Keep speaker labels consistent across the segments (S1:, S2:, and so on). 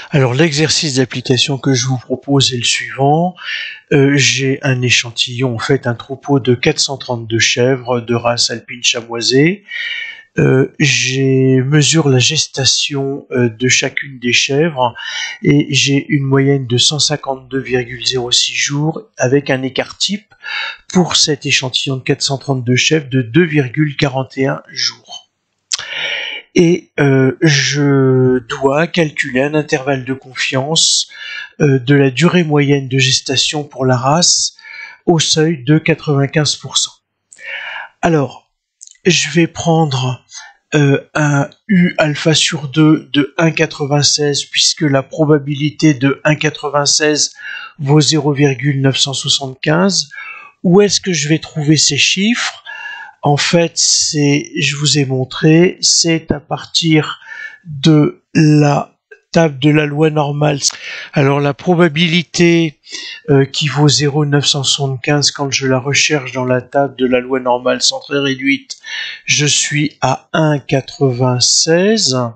S1: Alors l'exercice d'application que je vous propose est le suivant. J'ai un échantillon, en fait un troupeau de 432 chèvres de race alpine chamoisée. Je mesure la gestation de chacune des chèvres et j'ai une moyenne de 152,06 jours avec un écart type pour cet échantillon de 432 chèvres de 2,41 jours. Et je dois calculer un intervalle de confiance de la durée moyenne de gestation pour la race au seuil de 95%. Alors, je vais prendre un U alpha sur 2 de 1,96 puisque la probabilité de 1,96 vaut 0,975. Où est-ce que je vais trouver ces chiffres ? En fait, je vous ai montré, c'est à partir de la table de la loi normale. Alors la probabilité qui vaut 0,975 quand je la recherche dans la table de la loi normale centrée réduite, je suis à 1,96.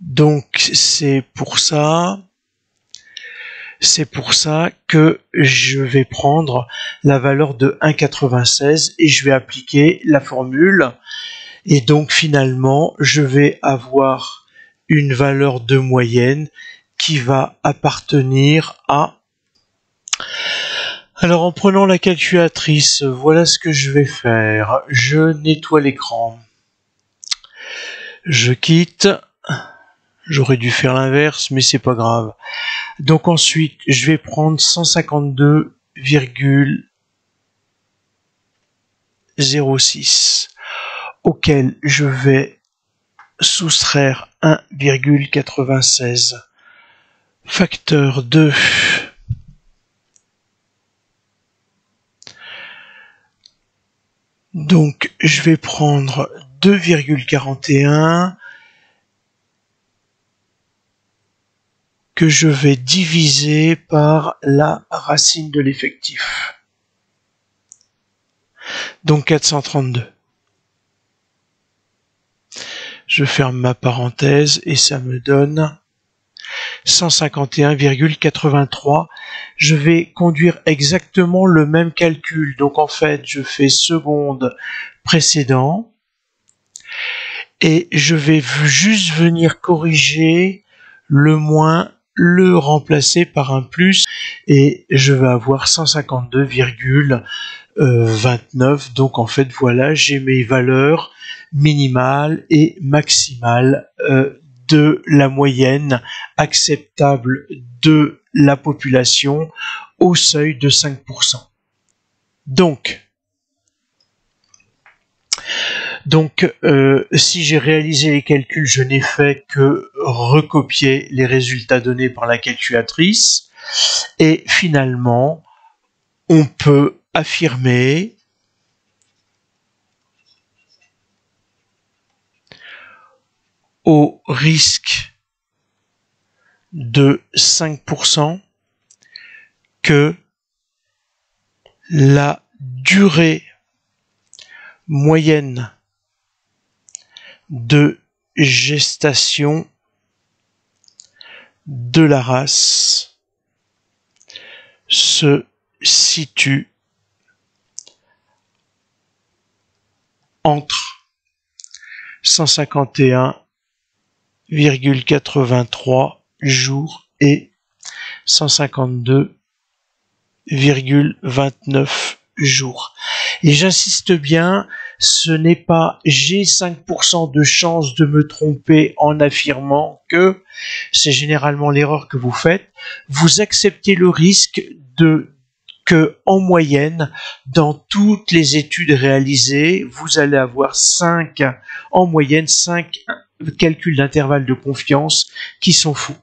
S1: Donc c'est pour ça que je vais prendre la valeur de 1,96 et je vais appliquer la formule. Et donc finalement, je vais avoir une valeur de moyenne qui va appartenir à... Alors en prenant la calculatrice, voilà ce que je vais faire. Je nettoie l'écran. Je quitte. J'aurais dû faire l'inverse, mais c'est pas grave. Donc ensuite, je vais prendre 152,06 auquel je vais soustraire 1,96 facteur 2 donc je vais prendre 2,41 que je vais diviser par la racine de l'effectif. Donc 432. Je ferme ma parenthèse et ça me donne 151,83. Je vais conduire exactement le même calcul. Donc en fait, je fais seconde précédent et je vais juste venir corriger le moins, le remplacer par un plus et je vais avoir 152,29. Donc en fait, voilà, j'ai mes valeurs minimale et maximale de la moyenne acceptable de la population au seuil de 5%. Donc si j'ai réalisé les calculs, je n'ai fait que recopier les résultats donnés par la calculatrice et finalement, on peut affirmer au risque de 5% que la durée moyenne de gestation de la race se situe entre 151,83 jours et 152,29 jours. Et j'insiste bien, ce n'est pas j'ai 5% de chance de me tromper en affirmant que, c'est généralement l'erreur que vous faites, vous acceptez le risque que en moyenne, dans toutes les études réalisées, vous allez avoir en moyenne 5 calculs d'intervalle de confiance qui sont faux.